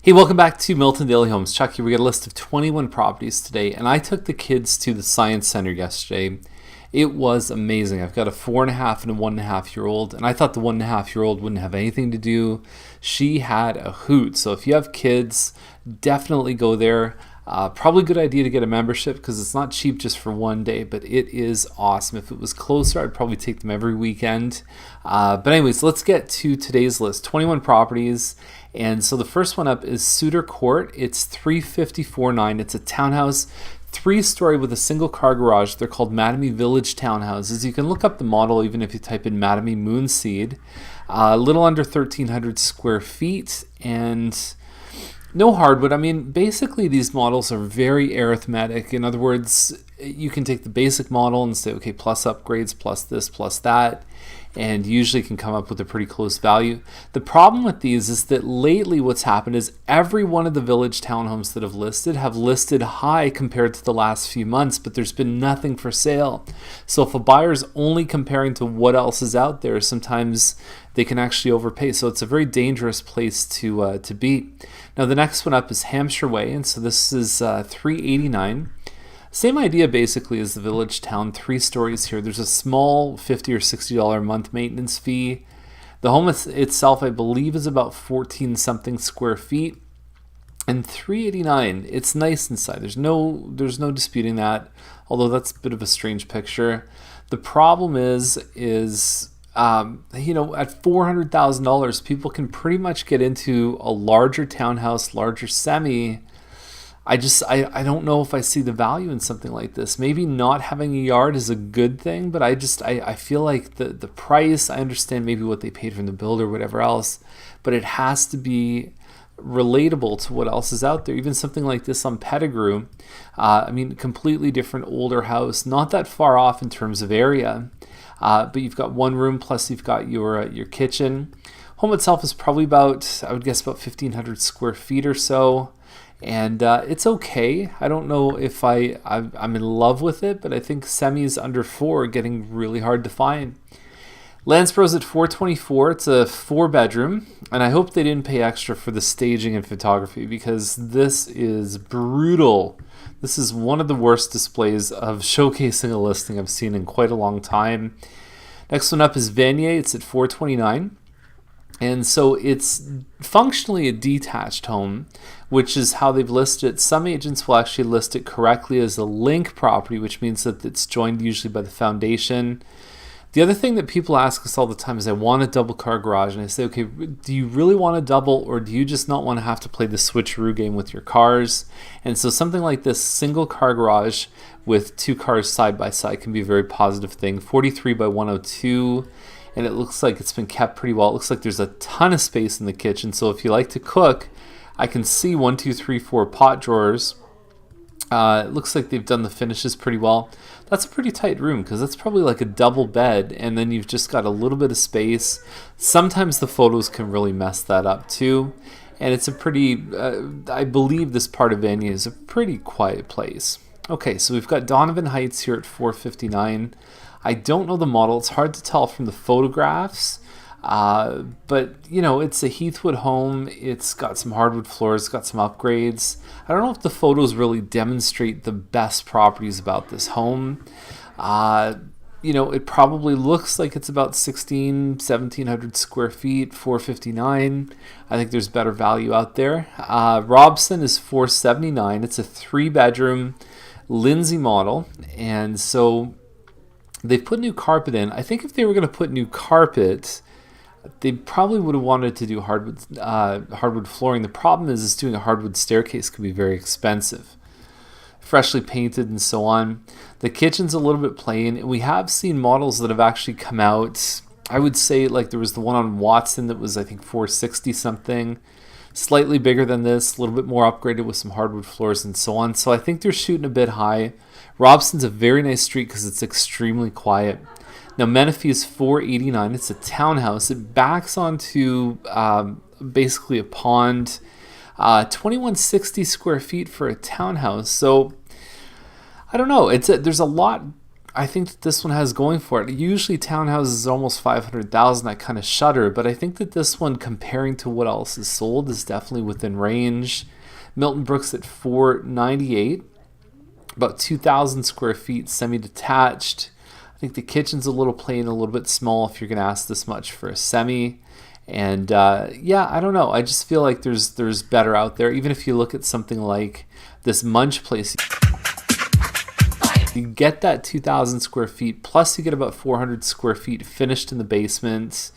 Hey, welcome back to Milton Daily Homes. Chuck here. We got a list of 21 properties today, and I took the kids to the Science Center yesterday. It was amazing. I've got a 4.5 and a 1.5-year-old, and I thought the 1.5-year-old wouldn't have anything to do. She had a hoot. So if you have kids, definitely go there. Probably a good idea to get a membership because it's not cheap just for one day, but it is awesome. If it was closer, I'd probably take them every weekend. But anyways, let's get to today's list. 21 properties. And so the first one up is Suter Court. It's 354.9. It's a townhouse, 3-story with a single car garage. They're called Mattamy Village townhouses. You can look up the model even if you type in Mattamy Moonseed. A little under 1,300 square feet and no hardwood. I mean, basically these models are very arithmetic. In other words, you can take the basic model and say, okay, plus upgrades, plus this, plus that, and usually can come up with a pretty close value. The problem with these is that lately what's happened is every one of the village townhomes that have listed high compared to the last few months, but there's been nothing for sale. So if a buyer's only comparing to what else is out there, sometimes they can actually overpay. So it's a very dangerous place to be. Now the next one up is Hampshire Way, and so this is 389. Same idea basically as the village town, 3 stories here. There's a small $50 or $60 a month maintenance fee. The home itself, I believe, is about 14 something square feet. And 389, it's nice inside. There's no disputing that, although that's a bit of a strange picture. The problem is at $400,000, people can pretty much get into a larger townhouse, larger semi. I don't know if I see the value in something like this. Maybe not having a yard is a good thing, but I feel like the price, I understand maybe what they paid from the builder or whatever else, but it has to be relatable to what else is out there. Even something like this on Pettigrew, completely different older house, not that far off in terms of area, but you've got one room plus you've got your kitchen. Home itself is probably about, I would guess, about 1,500 square feet or so. And it's okay. I don't know if I'm in love with it, but I think semis under 4 are getting really hard to find. Lansborough's at 424. It's a 4-bedroom, and I hope they didn't pay extra for the staging and photography because this is brutal. This is one of the worst displays of showcasing a listing I've seen in quite a long time. Next one up is Vanier. It's at 429. And so it's functionally a detached home, which is how they've listed it. Some agents will actually list it correctly as a link property, which means that it's joined usually by the foundation. The other thing that people ask us all the time is, I want a double car garage. And I say, okay, do you really want a double, or do you just not want to have to play the switcheroo game with your cars? And so something like this single car garage with 2 cars side by side can be a very positive thing. 43 by 102. And it looks like it's been kept pretty well. It looks like there's a ton of space in the kitchen. So if you like to cook, I can see 1, 2, 3, 4 pot drawers. It looks like they've done the finishes pretty well. That's a pretty tight room because that's probably like a double bed, and then you've just got a little bit of space. Sometimes the photos can really mess that up too. And it's a pretty, I believe this part of Vanier is a pretty quiet place. Okay, so we've got Donovan Heights here at 459. I don't know the model. It's hard to tell from the photographs, but it's a Heathwood home. It's got some hardwood floors, it's got some upgrades. I don't know if the photos really demonstrate the best properties about this home. It probably looks like it's about 1,700 square feet, 459. I think there's better value out there. Robson is 479. It's a 3-bedroom Lindsay model, and so they've put new carpet in. I think if they were going to put new carpet, they probably would have wanted to do hardwood flooring. The problem is doing a hardwood staircase can be very expensive. Freshly painted and so on. The kitchen's a little bit plain. We have seen models that have actually come out. I would say like there was the one on Watson that was, I think, 460 something. Slightly bigger than this, a little bit more upgraded with some hardwood floors and so on. So I think they're shooting a bit high. Robson's a very nice street because it's extremely quiet. Now Menifee is 489. It's a townhouse. It backs onto basically a pond. 2160 square feet for a townhouse. So I don't know. There's a lot I think that this one has going for it. Usually townhouses are almost 500,000. I kind of shudder, but I think that this one, comparing to what else is sold, is definitely within range. Milton Brooks at 498, about 2,000 square feet, semi-detached. I think the kitchen's a little plain, a little bit small if you're going to ask this much for a semi. And yeah, I don't know. I just feel like there's better out there. Even if you look at something like this Munch place, you get that 2,000 square feet, plus you get about 400 square feet finished in the basement.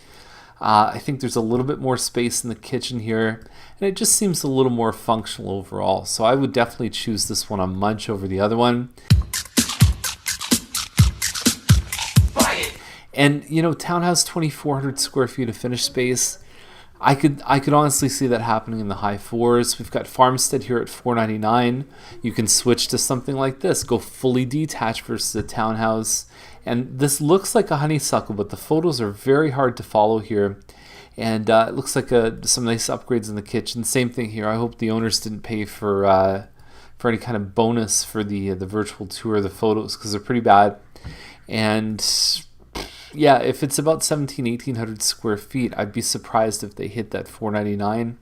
I think there's a little bit more space in the kitchen here, and it just seems a little more functional overall. So I would definitely choose this one on Munch over the other one. And, you know, townhouse, 2,400 square feet of finished space. I could honestly see that happening in the high fours. We've got Farmstead here at 499. You can switch to something like this. Go fully detached versus a townhouse. And this looks like a honeysuckle, but the photos are very hard to follow here. And it looks like some nice upgrades in the kitchen. Same thing here. I hope the owners didn't pay for any kind of bonus for the virtual tour of the photos, because they're pretty bad. And yeah, if it's about 1,800 square feet, I'd be surprised if they hit that 499.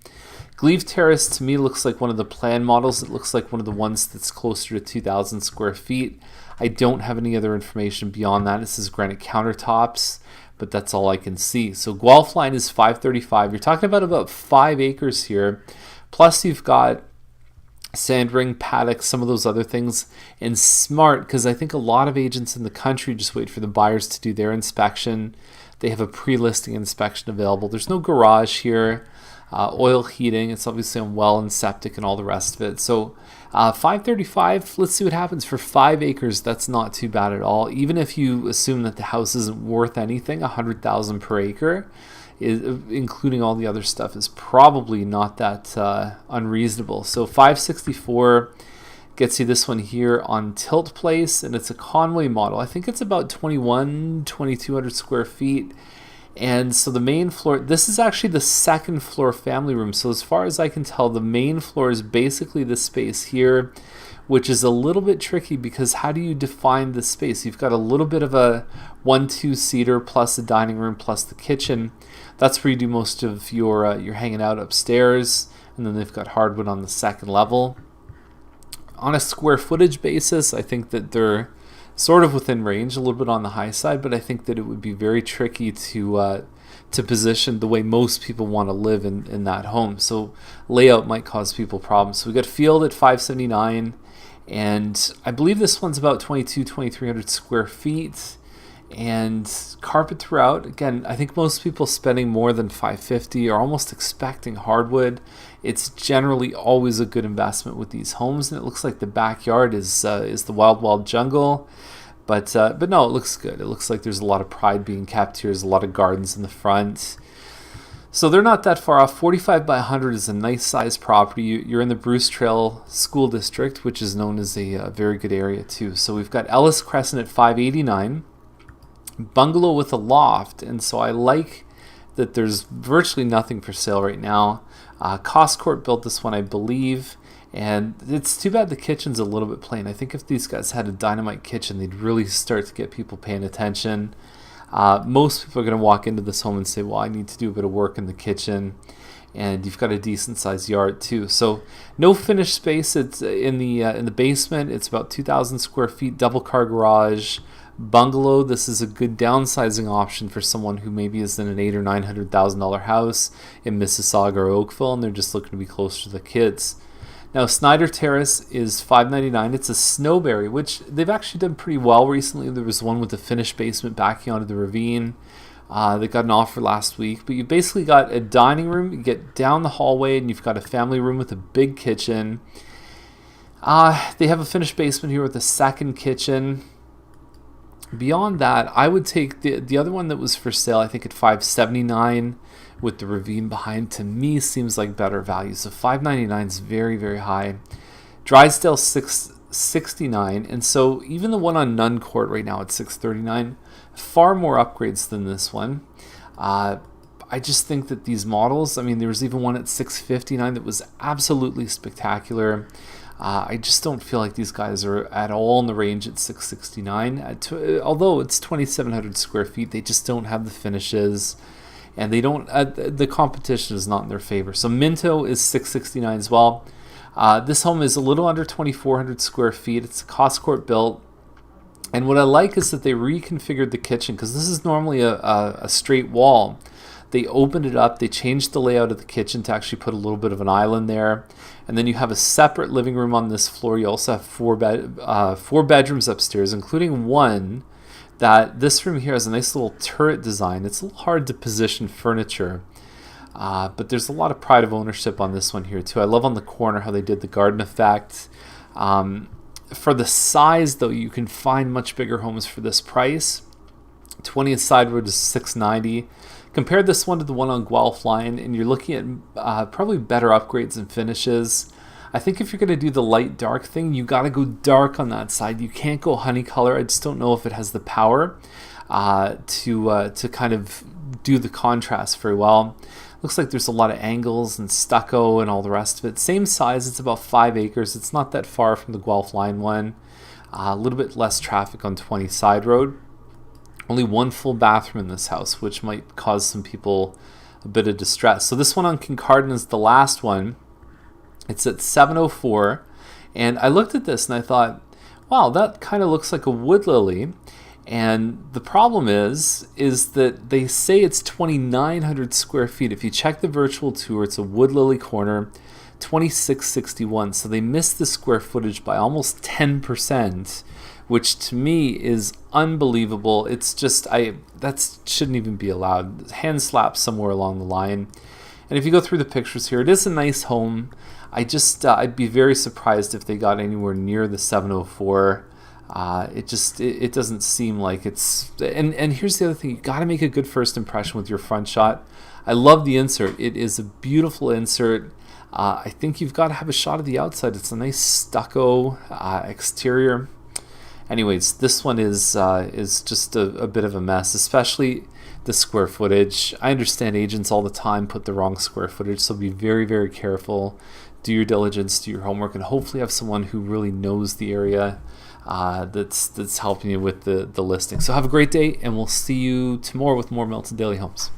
Glebe Terrace to me looks like one of the plan models. It looks like one of the ones that's closer to 2,000 square feet. I don't have any other information beyond that. This is granite countertops, but that's all I can see. So Guelph line is 535. You're talking about 5 acres here. Plus you've got sand ring, paddock, some of those other things. And smart, because I think a lot of agents in the country just wait for the buyers to do their inspection. They have a pre-listing inspection available. There's no garage here. Oil heating, it's obviously on well and septic and all the rest of it. So 535, let's see what happens for 5 acres. That's not too bad at all. Even if you assume that the house isn't worth anything, 100,000 per acre, including all the other stuff, is probably not that unreasonable. So 564 gets you this one here on Tilt Place, and it's a Conway model. I think it's about 2,200 square feet. And so the main floor, this is actually the second floor family room. So as far as I can tell, the main floor is basically this space here, which is a little bit tricky because how do you define the space? You've got a little bit of a 1-2 seater plus a dining room plus the kitchen. That's where you do most of your hanging out upstairs. And then they've got hardwood on the second level. On a square footage basis, I think that they're sort of within range, a little bit on the high side, but I think that it would be very tricky to position the way most people want to live in that home. So layout might cause people problems. So we got Field at 579, and I believe this one's about 2,300 square feet, and carpet throughout. Again, I think most people spending more than 550 are almost expecting hardwood. It's generally always a good investment with these homes, and it looks like the backyard is the wild jungle. But no, it looks good. It looks like there's a lot of pride being kept here. There's a lot of gardens in the front. So they're not that far off. 45 by 100 is a nice sized property. You're in the Bruce Trail School District, which is known as a very good area too. So we've got Ellis Crescent at 589. Bungalow with a loft. And so I like that there's virtually nothing for sale right now. Coscourt built this one, I believe. And it's too bad the kitchen's a little bit plain. I think if these guys had a dynamite kitchen, they'd really start to get people paying attention. Most people are going to walk into this home and say, well, I need to do a bit of work in the kitchen. And you've got a decent sized yard too. So no finished space. It's in the basement. It's about 2,000 square feet, double car garage, bungalow. This is a good downsizing option for someone who maybe is in an $800,000 or $900,000 house in Mississauga or Oakville, and they're just looking to be closer to the kids. Now, Snyder Terrace is $599. It's a Snowberry, which they've actually done pretty well recently. There was one with a finished basement backing onto the ravine. They got an offer last week. But you basically got a dining room. You get down the hallway, and you've got a family room with a big kitchen. They have a finished basement here with a second kitchen. Beyond that, I would take the other one that was for sale, I think at $579. With the ravine behind, to me seems like better value. So $599 is very, very high. Drysdale $669, and so even the one on Nunn Court right now at $639, far more upgrades than this one. I just think that these models, I mean, there was even one at $659 that was absolutely spectacular. I just don't feel like these guys are at all in the range at 669. Although it's 2,700 square feet, they just don't have the finishes, and they don't. The competition is not in their favor. So Minto is 669 as well. This home is a little under 2,400 square feet. It's a Coscourt built. And what I like is that they reconfigured the kitchen, because this is normally a straight wall. They opened it up. They changed the layout of the kitchen to actually put a little bit of an island there. And then you have a separate living room on this floor. You also have four bedrooms upstairs, including one that this room here has a nice little turret design. It's a little hard to position furniture, but there's a lot of pride of ownership on this one here too. I love on the corner how they did the garden effect. For the size, though, you can find much bigger homes for this price. 20th Side Road is $690. Compare this one to the one on Guelph Line, and you're looking at probably better upgrades and finishes. I think if you're going to do the light dark thing, you got to go dark on that side. You can't go honey color. I just don't know if it has the power to kind of do the contrast very well. Looks like there's a lot of angles and stucco and all the rest of it. Same size, it's about 5 acres. It's not that far from the Guelph Line one. A little bit less traffic on 20 Side Road. Only one full bathroom in this house, which might cause some people a bit of distress. So this one on Kincardine is the last one. It's at 704. And I looked at this and I thought, wow, that kind of looks like a wood lily. And the problem is that they say it's 2,900 square feet. If you check the virtual tour, it's a wood lily corner, 2661. So they missed the square footage by almost 10%, which to me is unbelievable. It's just, that shouldn't even be allowed. Hand slap somewhere along the line. And if you go through the pictures here, it is a nice home. I'd be very surprised if they got anywhere near the 704. It doesn't seem like it's, and here's the other thing, you got to make a good first impression with your front shot. I love the insert. It is a beautiful insert. I think you've got to have a shot of the outside. It's a nice stucco exterior. Anyways, this one is just a bit of a mess, especially the square footage. I understand agents all the time put the wrong square footage, so be very, very careful. Do your diligence, do your homework, and hopefully have someone who really knows the area that's helping you with the listing. So have a great day, and we'll see you tomorrow with more Milton Daily Homes.